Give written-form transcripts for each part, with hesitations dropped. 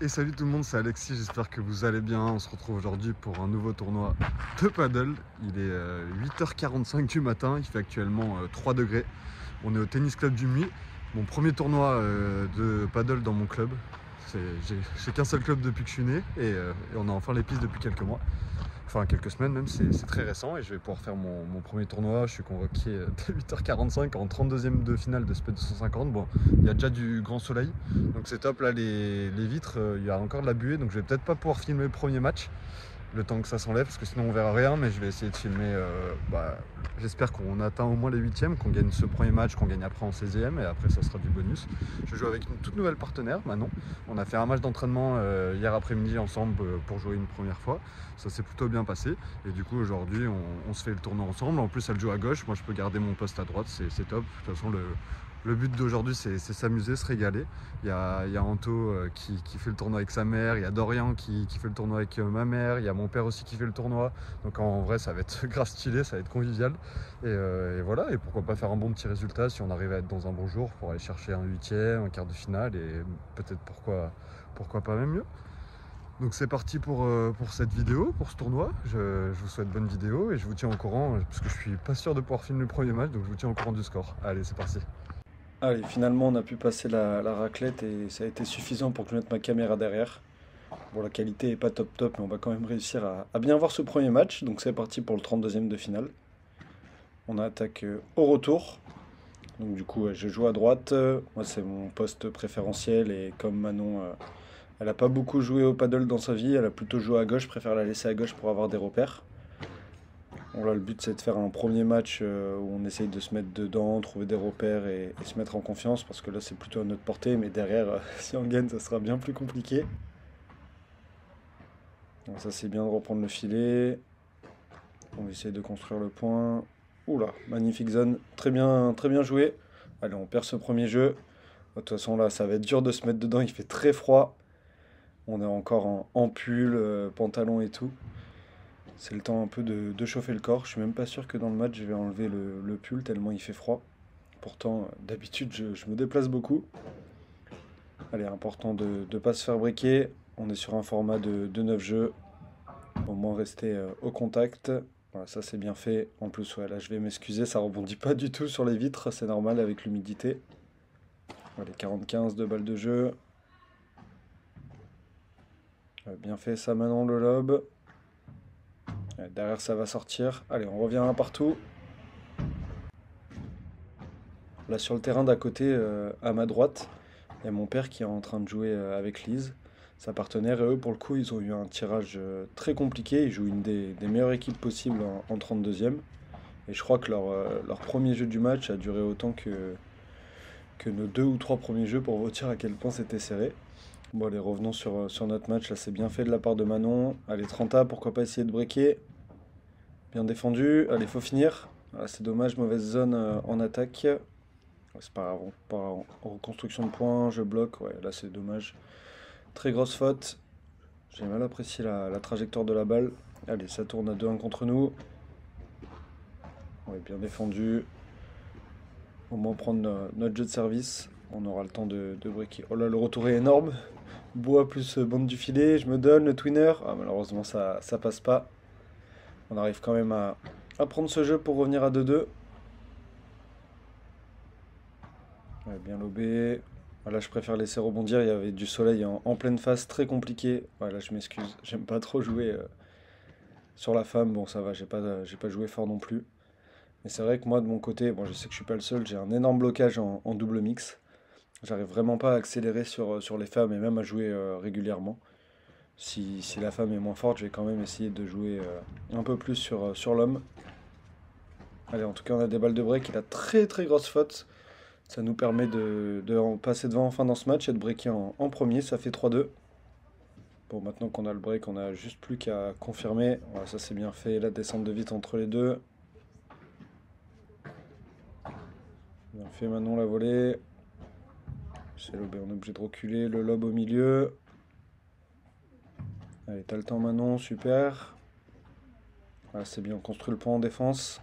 Et salut tout le monde, c'est Alexis, j'espère que vous allez bien. On se retrouve aujourd'hui pour un nouveau tournoi de paddle. Il est 8h45 du matin, il fait actuellement 3 degrés. On est au tennis club du Muy, mon premier tournoi de paddle dans mon club. J'ai qu'un seul club depuis que je suis né et on a enfin les pistes depuis quelques mois. Enfin quelques semaines même, c'est très récent et je vais pouvoir faire mon premier tournoi. Je suis convoqué dès 8h45 en 32e de finale de SPED 250. Bon, il y a déjà du grand soleil, donc c'est top. Là les vitres, il y a encore de la buée, donc je vais peut-être pas pouvoir filmer le premier match le temps que ça s'enlève, parce que sinon on verra rien, mais je vais essayer de filmer. J'espère qu'on atteint au moins les huitièmes, qu'on gagne ce premier match, qu'on gagne après en 16e, et après ça sera du bonus. Je joue avec une toute nouvelle partenaire, Manon. On a fait un match d'entraînement hier après-midi ensemble pour jouer une première fois. Ça s'est plutôt bien passé, et du coup aujourd'hui on se fait le tournoi ensemble. En plus elle joue à gauche, moi je peux garder mon poste à droite, c'est top. De toute façon le but d'aujourd'hui c'est s'amuser, se régaler. Il y a Anto qui fait le tournoi avec sa mère, il y a Dorian qui fait le tournoi avec ma mère, il y a mon père aussi qui fait le tournoi. Donc en vrai ça va être grave stylé, ça va être convivial. Et voilà, et pourquoi pas faire un bon petit résultat si on arrive à être dans un bon jour pour aller chercher un huitième, un quart de finale et peut-être pourquoi pas même mieux. Donc c'est parti pour cette vidéo, pour ce tournoi. Je vous souhaite bonne vidéo et je vous tiens au courant, parce que je suis pas sûr de pouvoir filmer le premier match, donc je vous tiens au courant du score. Allez, c'est parti. Allez, finalement, on a pu passer la raclette et ça a été suffisant pour que je mette ma caméra derrière. Bon, la qualité est pas top top, mais on va quand même réussir à bien voir ce premier match. Donc c'est parti pour le 32e de finale. On attaque au retour. Donc du coup, ouais, je joue à droite. Moi, c'est mon poste préférentiel et comme Manon, elle a pas beaucoup joué au paddle dans sa vie, elle a plutôt joué à gauche. Je préfère la laisser à gauche pour avoir des repères. Bon, là, le but, c'est de faire un premier match où on essaye de se mettre dedans, trouver des repères et se mettre en confiance, parce que là, c'est plutôt à notre portée, mais derrière, si on gagne, ça sera bien plus compliqué. Donc ça, c'est bien de reprendre le filet. On essaye de construire le point. Oula, magnifique zone. Très bien joué. Allez, on perd ce premier jeu. De toute façon, là, ça va être dur de se mettre dedans, il fait très froid. On est encore en pull, pantalon et tout. C'est le temps un peu de chauffer le corps. Je suis même pas sûr que dans le match, je vais enlever le pull tellement il fait froid. Pourtant, d'habitude, je me déplace beaucoup. Allez, important de ne pas se faire briquer. On est sur un format de 9 jeux. Au moins rester au contact. Voilà, ça c'est bien fait. En plus, ouais, là je vais m'excuser, ça rebondit pas du tout sur les vitres, c'est normal avec l'humidité. Allez, 40-15, 2 balles de jeu. Bien fait ça maintenant le lob. Ouais, derrière ça va sortir. Allez, on revient un partout. Là sur le terrain d'à côté, à ma droite, il y a mon père qui est en train de jouer avec Lise, sa partenaire, et eux pour le coup ils ont eu un tirage très compliqué. Ils jouent une des meilleures équipes possibles en 32e. Et je crois que leur premier jeu du match a duré autant que nos deux ou trois premiers jeux pour vous dire à quel point c'était serré. Bon, allez, revenons sur notre match. Là, c'est bien fait de la part de Manon. Allez, 30A, pourquoi pas essayer de breaker. Bien défendu. Allez, faut finir. Ah, c'est dommage, mauvaise zone en attaque. Ouais, c'est pas grave, on part en reconstruction de points. Je bloque. Ouais, là, c'est dommage. Très grosse faute. J'ai mal apprécié la trajectoire de la balle. Allez, ça tourne à 2-1 contre nous. Ouais, bien défendu. Au moins prendre notre jeu de service. On aura le temps de breaker. Oh là, le retour est énorme. Bois plus bande du filet. Je me donne le twinner. Ah, malheureusement, ça passe pas. On arrive quand même à prendre ce jeu pour revenir à 2-2. Ouais, bien lobé. Voilà, je préfère laisser rebondir. Il y avait du soleil en pleine face, très compliqué. Voilà, je m'excuse. J'aime pas trop jouer sur la femme. Bon, ça va, j'ai pas joué fort non plus. Mais c'est vrai que moi, de mon côté, bon, je sais que je suis pas le seul. J'ai un énorme blocage en double mix. J'arrive vraiment pas à accélérer sur les femmes et même à jouer régulièrement. Si la femme est moins forte, je vais quand même essayer de jouer un peu plus sur l'homme. Allez, en tout cas, on a des balles de break. Il a très grosse faute. Ça nous permet de passer devant enfin dans ce match et de breaker en premier. Ça fait 3-2. Bon, maintenant qu'on a le break, on a juste plus qu'à confirmer. Voilà, ça c'est bien fait. La descente de vite entre les deux. Bien fait Manon la volée. C'est lobé, on est obligé de reculer. Le lob au milieu. Allez, t'as le temps Manon, super. Voilà, c'est bien, on construit le point en défense.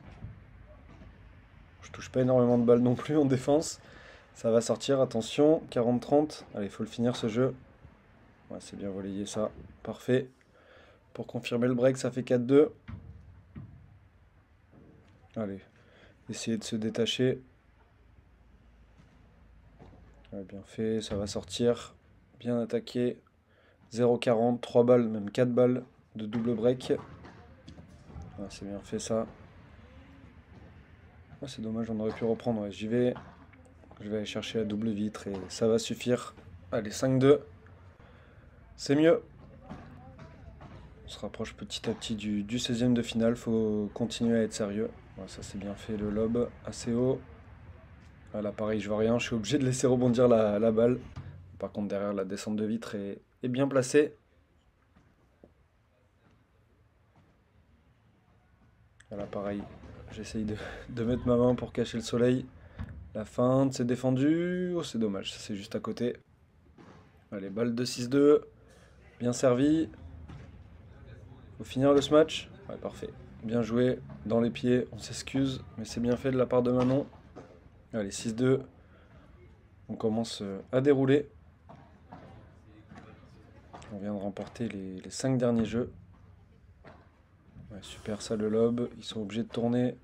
Je touche pas énormément de balles non plus en défense. Ça va sortir, attention, 40-30. Allez, il faut le finir ce jeu. Ouais, c'est bien relayé ça. Parfait. Pour confirmer le break, ça fait 4-2. Allez, essayez de se détacher. Ouais, bien fait, ça va sortir. Bien attaqué. 0,40, 3 balles, même 4 balles de double break. Ouais, c'est bien fait ça. Ouais, c'est dommage, on aurait pu reprendre. Ouais, j'y vais. Je vais aller chercher la double vitre et ça va suffire. Allez, 5-2. C'est mieux. On se rapproche petit à petit du 16e de finale. Faut continuer à être sérieux. Ouais, ça c'est bien fait, le lob assez haut. Ah, là pareil, je vois rien. Je suis obligé de laisser rebondir la balle. Par contre, derrière, la descente de vitre est bien placée. Là pareil, j'essaye de mettre ma main pour cacher le soleil. La feinte, c'est défendu. Oh, c'est dommage, ça c'est juste à côté. Allez, balle de 6-2. Bien servi. Faut finir le match. Ouais, parfait. Bien joué. Dans les pieds, on s'excuse, mais c'est bien fait de la part de Manon. Allez, 6-2. On commence à dérouler. On vient de remporter les 5 derniers jeux. Ouais, super ça le lob. Ils sont obligés de tourner.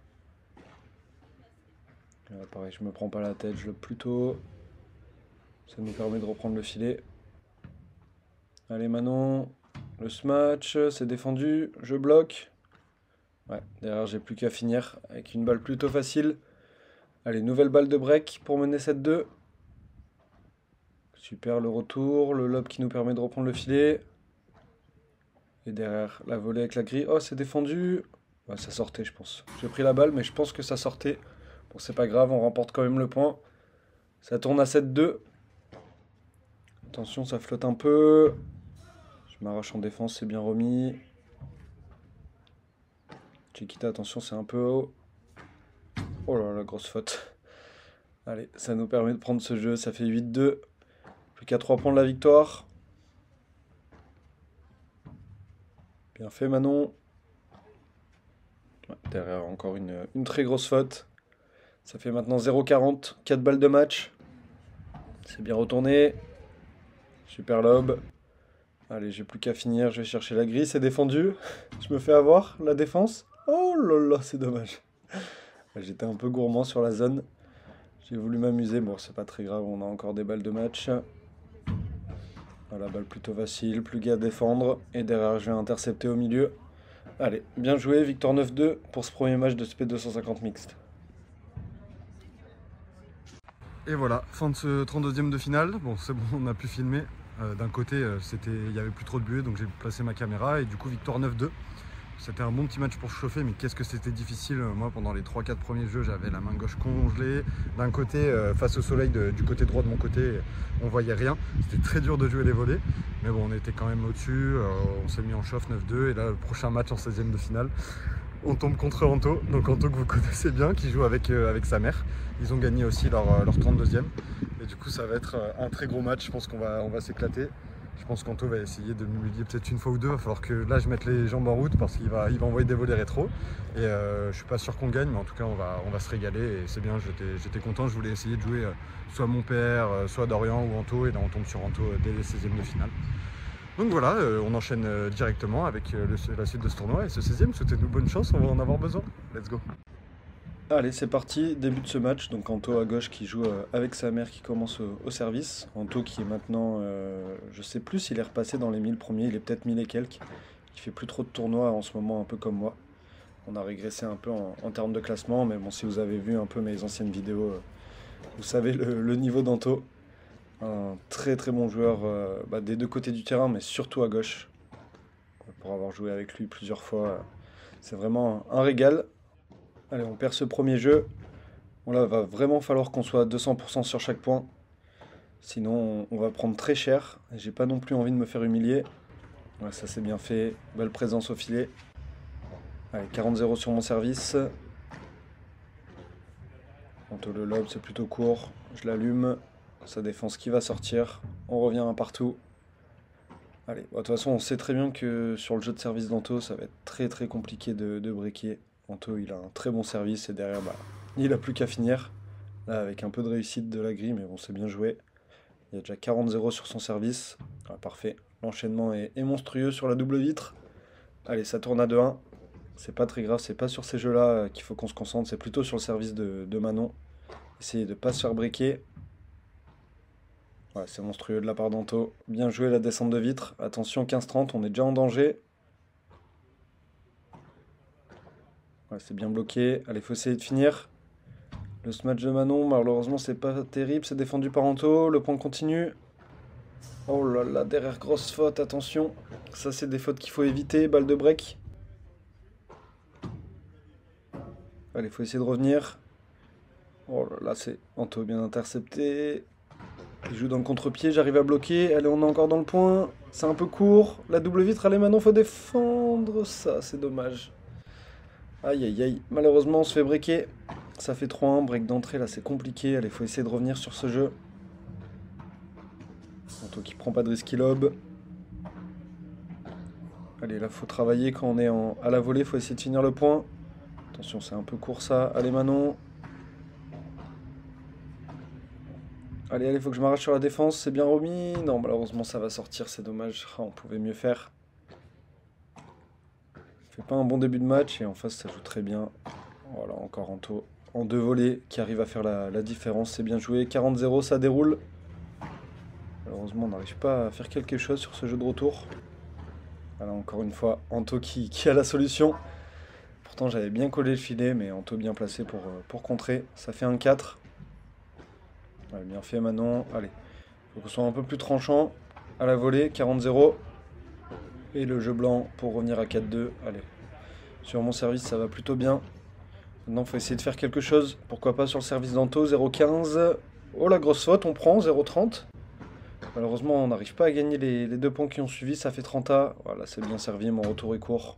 Là, pareil, je me prends pas la tête, je lobe plutôt. Ça nous permet de reprendre le filet. Allez Manon, le smash, c'est défendu, je bloque. Ouais, derrière j'ai plus qu'à finir avec une balle plutôt facile. Allez, nouvelle balle de break pour mener 7-2. Super le retour, le lob qui nous permet de reprendre le filet. Et derrière la volée avec la grille. Oh, c'est défendu. Ouais, ça sortait je pense. J'ai pris la balle mais je pense que ça sortait. Bon, c'est pas grave, on remporte quand même le point. Ça tourne à 7-2. Attention, ça flotte un peu. Je m'arrache en défense, c'est bien remis. Chiquita, attention, c'est un peu haut. Oh là là, grosse faute. Allez, ça nous permet de prendre ce jeu, ça fait 8-2. Plus qu'à 3 points de la victoire. Bien fait Manon. Ouais, derrière encore une très grosse faute. Ça fait maintenant 0,40, 4 balles de match. C'est bien retourné. Super lob. Allez, j'ai plus qu'à finir, je vais chercher la grille, c'est défendu. Je me fais avoir, la défense. Oh là là, c'est dommage. J'étais un peu gourmand sur la zone. J'ai voulu m'amuser, bon c'est pas très grave, on a encore des balles de match. Voilà, balle plutôt facile, plus qu'à défendre. Et derrière, je vais intercepter au milieu. Allez, bien joué, victoire 9-2 pour ce premier match de SP250 mixte. Et voilà, fin de ce 32e de finale. Bon, c'est bon, on a pu filmer. D'un côté, il n'y avait plus trop de buée, donc j'ai placé ma caméra. Et du coup, victoire 9-2. C'était un bon petit match pour chauffer, mais qu'est-ce que c'était difficile. Moi, pendant les 3-4 premiers jeux, j'avais la main gauche congelée. D'un côté, face au soleil, du côté droit de mon côté, on voyait rien. C'était très dur de jouer les volets. Mais bon, on était quand même au-dessus. On s'est mis en chauffe 9-2. Et là, le prochain match en 16e de finale, on tombe contre Anto. Donc Anto que vous connaissez bien, qui joue avec sa mère. Ils ont gagné aussi leur 32e. Et du coup, ça va être un très gros match. Je pense qu'on va s'éclater. Je pense qu'Anto va essayer de m'humilier peut-être une fois ou deux. Il va falloir que là je mette les jambes en route parce qu'il va envoyer des volets rétro. Et je suis pas sûr qu'on gagne, mais en tout cas on va se régaler. Et c'est bien, j'étais content. Je voulais essayer de jouer soit mon père, soit Dorian ou Anto. Et là on tombe sur Anto dès les 16e de finale. Donc voilà, on enchaîne directement avec la suite de ce tournoi. Et ce 16e, souhaitez-nous bonne chance, on va en avoir besoin. Let's go. Allez, c'est parti, début de ce match. Donc Anto à gauche qui joue avec sa mère qui commence au service. Anto qui est maintenant, je sais plus s'il est repassé dans les 1000 premiers, il est peut-être 1000 et quelques. Il fait plus trop de tournois en ce moment, un peu comme moi. On a régressé un peu en termes de classement, mais bon, si vous avez vu un peu mes anciennes vidéos, vous savez le niveau d'Anto. Un très très bon joueur des deux côtés du terrain, mais surtout à gauche. Pour avoir joué avec lui plusieurs fois, c'est vraiment un régal. Allez, on perd ce premier jeu. Bon là, va vraiment falloir qu'on soit à 200% sur chaque point. Sinon, on va prendre très cher. J'ai pas non plus envie de me faire humilier. Ouais, ça c'est bien fait. Belle présence au filet. Allez, 40-0 sur mon service. Anto le lob, c'est plutôt court. Je l'allume. Sa défense qui va sortir. On revient un partout. Allez, de toute façon, on sait très bien que sur le jeu de service d'Anto, ça va être très très compliqué de breaker. Anto, il a un très bon service et derrière, il a plus qu'à finir. Là, avec un peu de réussite de la grille, mais bon, c'est bien joué. Il y a déjà 40-0 sur son service. Ah, parfait. Là, L'enchaînement est monstrueux sur la double vitre. Allez, ça tourne à 2-1. C'est pas très grave, c'est pas sur ces jeux-là qu'il faut qu'on se concentre, c'est plutôt sur le service de Manon. Essayez de pas se faire briquer. Ouais, c'est monstrueux de la part d'Anto. Bien joué la descente de vitre. Attention, 15-30, on est déjà en danger. Ouais, c'est bien bloqué. Allez, faut essayer de finir. Le smash de Manon, malheureusement, c'est pas terrible. C'est défendu par Anto. Le point continue. Oh là là, derrière, grosse faute, attention. Ça, c'est des fautes qu'il faut éviter. Balle de break. Allez, faut essayer de revenir. Oh là là, c'est Anto bien intercepté. Il joue dans le contre-pied, j'arrive à bloquer. Allez, on est encore dans le point. C'est un peu court. La double vitre, allez, Manon, faut défendre. Ça, c'est dommage. Aïe, aïe, aïe. Malheureusement, on se fait breaker. Ça fait 3-1. Break d'entrée, là, c'est compliqué. Allez, faut essayer de revenir sur ce jeu. Anto qui prend pas de risky lob. Allez, là, faut travailler quand on est à la volée. Faut essayer de finir le point. Attention, c'est un peu court, ça. Allez, Manon. Allez, allez, faut que je m'arrache sur la défense. C'est bien remis. Non, malheureusement, ça va sortir. C'est dommage. Ah, on pouvait mieux faire. Fait pas un bon début de match. Et en face, ça joue très bien. Voilà, encore Anto en 2 volées qui arrive à faire la différence. C'est bien joué. 40-0, ça déroule. Malheureusement, on n'arrive pas à faire quelque chose sur ce jeu de retour. Voilà, encore une fois, Anto qui a la solution. Pourtant, j'avais bien collé le filet, mais Anto bien placé pour contrer. Ça fait un 4. Ouais, bien fait, Manon. Allez, faut qu'on soit un peu plus tranchant. À la volée, 40-0. Et le jeu blanc pour revenir à 4-2. Allez, sur mon service, ça va plutôt bien. Maintenant, il faut essayer de faire quelque chose. Pourquoi pas sur le service d'Anto, 0-15. Oh, la grosse faute, on prend, 0-30. Malheureusement, on n'arrive pas à gagner les 2 points qui ont suivi. Ça fait 30A. Voilà, c'est bien servi, mon retour est court.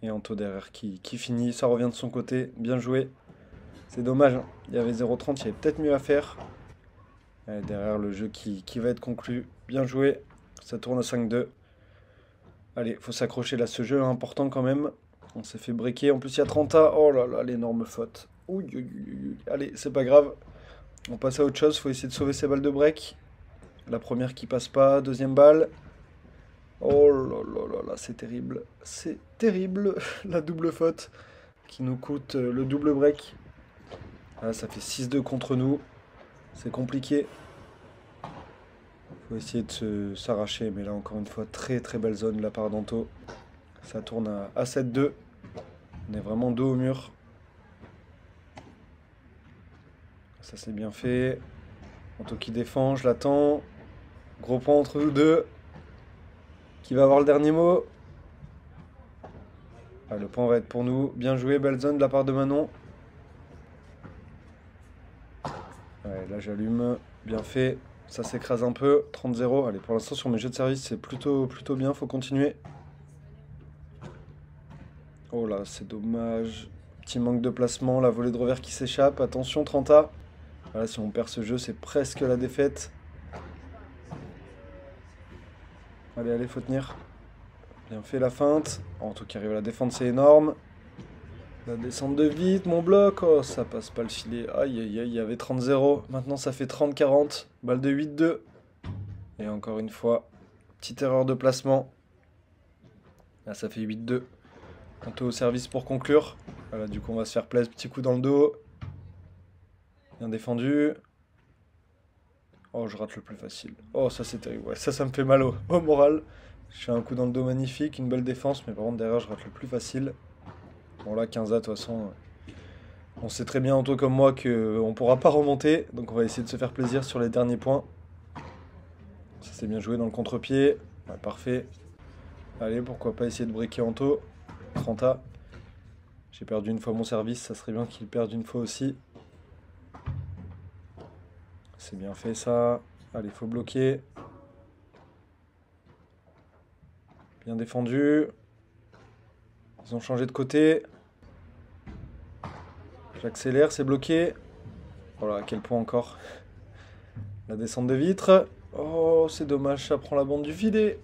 Et Anto derrière qui finit. Ça revient de son côté. Bien joué. C'est dommage, hein. Il y avait 0-30, il y avait peut-être mieux à faire. Allez, derrière le jeu qui va être conclu. Bien joué. Ça tourne à 5-2. Allez, faut s'accrocher là. Ce jeu est important quand même. On s'est fait breaker. En plus, il y a 30A. Oh là là, l'énorme faute. Ouh, allez, c'est pas grave. On passe à autre chose. Faut essayer de sauver ces balles de break. La première qui passe pas. Deuxième balle. Oh là là là là, c'est terrible. C'est terrible. La double faute qui nous coûte le double break. Là, ça fait 6-2 contre nous. C'est compliqué. Faut essayer de s'arracher. Mais là, encore une fois, très très belle zone de la part d'Anto. Ça tourne à 7-2. On est vraiment dos au mur. Ça, c'est bien fait. Anto qui défend, je l'attends. Gros point entre nous deux. Qui va avoir le dernier mot? Ah, le point va être pour nous. Bien joué, belle zone de la part de Manon. Ouais, là j'allume. Bien fait. Ça s'écrase un peu. 30-0. Allez, pour l'instant sur mes jeux de service, c'est plutôt bien. Faut continuer. Oh là, c'est dommage. Petit manque de placement. La volée de revers qui s'échappe. Attention, 30A. Voilà, si on perd ce jeu, c'est presque la défaite. Allez, allez, faut tenir. Bien fait la feinte. En tout cas, arrive à la défendre, c'est énorme. La descente de vite, mon bloc. Oh, ça passe pas le filet. Aïe, aïe, aïe, il y avait 30-0. Maintenant, ça fait 30-40. Balle de 8-2. Et encore une fois, petite erreur de placement. Là, ça fait 8-2. Anto au service pour conclure. Voilà, du coup, on va se faire plaisir. Petit coup dans le dos. Bien défendu. Oh, je rate le plus facile. Oh, ça c'est terrible. Ouais, ça me fait mal au moral. Je fais un coup dans le dos magnifique, une belle défense, mais par contre derrière je rate le plus facile. Bon là, 15A, de toute façon, on sait très bien, Anto comme moi, qu'on ne pourra pas remonter. Donc on va essayer de se faire plaisir sur les derniers points. Ça c'est bien joué dans le contre-pied. Ouais, parfait. Allez, pourquoi pas essayer de breaker Anto. 30A. J'ai perdu une fois mon service, ça serait bien qu'il perde une fois aussi. C'est bien fait ça. Allez, il faut bloquer. Bien défendu. Ils ont changé de côté. J'accélère, c'est bloqué. Voilà, à quel point encore. La descente de vitre. Oh, c'est dommage, ça prend la bande du filet.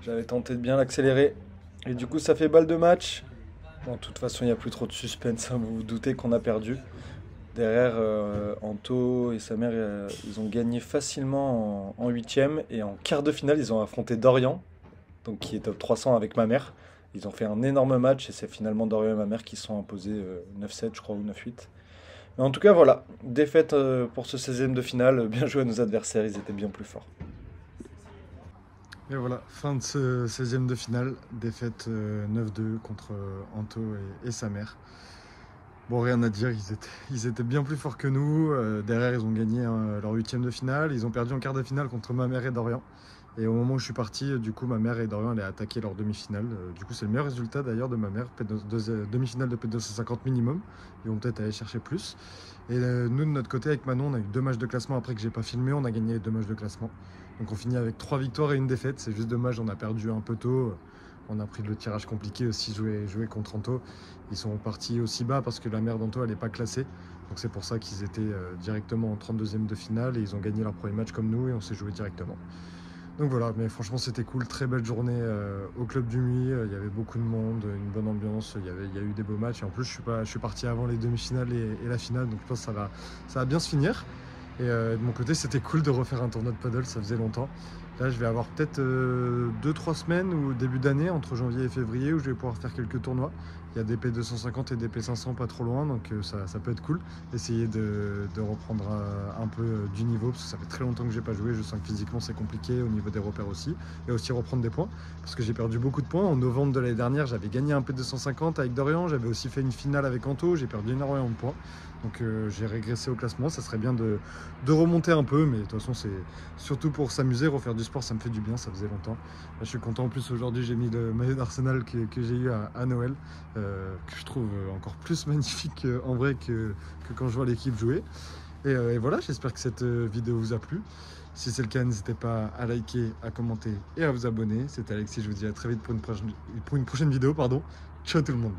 J'avais tenté de bien l'accélérer. Et du coup, ça fait balle de match. Bon, de toute façon, il n'y a plus trop de suspense, hein, vous vous doutez qu'on a perdu. Derrière, Anto et sa mère, ils ont gagné facilement en huitième. Et en quart de finale, ils ont affronté Dorian, donc qui est top 300 avec ma mère. Ils ont fait un énorme match et c'est finalement Dorian et ma mère qui se sont imposés 9-7, je crois, ou 9-8. Mais en tout cas, voilà, défaite pour ce 16e de finale. Bien joué à nos adversaires, ils étaient bien plus forts. Et voilà, fin de ce 16e de finale, défaite 9-2 contre Anto et sa mère. Bon, rien à dire, ils étaient bien plus forts que nous. Derrière, ils ont gagné leur 8e de finale. Ils ont perdu en quart de finale contre ma mère et Dorian. Et au moment où je suis parti, du coup, ma mère et Dorian allaient attaquer leur demi-finale. Du coup, c'est le meilleur résultat d'ailleurs de ma mère, demi-finale de P250 minimum. Ils vont peut-être aller chercher plus. Et nous, de notre côté, avec Manon, on a eu 2 matchs de classement après que j'ai pas filmé. On a gagné les 2 matchs de classement. Donc on finit avec 3 victoires et une défaite. C'est juste dommage, on a perdu un peu tôt. On a pris le tirage compliqué aussi, jouer contre Anto. Ils sont partis aussi bas parce que la mère d'Anto, elle n'est pas classée. Donc c'est pour ça qu'ils étaient directement en 32e de finale et ils ont gagné leur premier match comme nous et on s'est joué directement. Donc voilà, mais franchement c'était cool, très belle journée au Club du Muy, il y avait beaucoup de monde, une bonne ambiance, il y a eu des beaux matchs et en plus je suis parti avant les demi-finales et la finale, donc je pense que ça va bien se finir. Et de mon côté c'était cool de refaire un tournoi de paddle, ça faisait longtemps. Là je vais avoir peut-être 2-3 semaines ou début d'année, entre janvier et février, où je vais pouvoir faire quelques tournois. Il y a des P250 et des P500 pas trop loin, donc ça peut être cool. Essayer de reprendre un peu du niveau, parce que ça fait très longtemps que j'ai pas joué. Je sens que physiquement c'est compliqué, au niveau des repères aussi. Et aussi reprendre des points, parce que j'ai perdu beaucoup de points. En novembre de l'année dernière, j'avais gagné un P250 avec Dorian, j'avais aussi fait une finale avec Anto, j'ai perdu énormément de points. Donc j'ai régressé au classement, ça serait bien de remonter un peu, mais de toute façon c'est surtout pour s'amuser, refaire du sport, ça me fait du bien, ça faisait longtemps. Là, je suis content, en plus aujourd'hui j'ai mis le maillot d'Arsenal que j'ai eu à Noël, que je trouve encore plus magnifique en vrai que quand je vois l'équipe jouer. Et voilà, j'espère que cette vidéo vous a plu. Si c'est le cas, n'hésitez pas à liker, à commenter et à vous abonner. C'était Alexis, je vous dis à très vite pour une prochaine vidéo. Ciao tout le monde.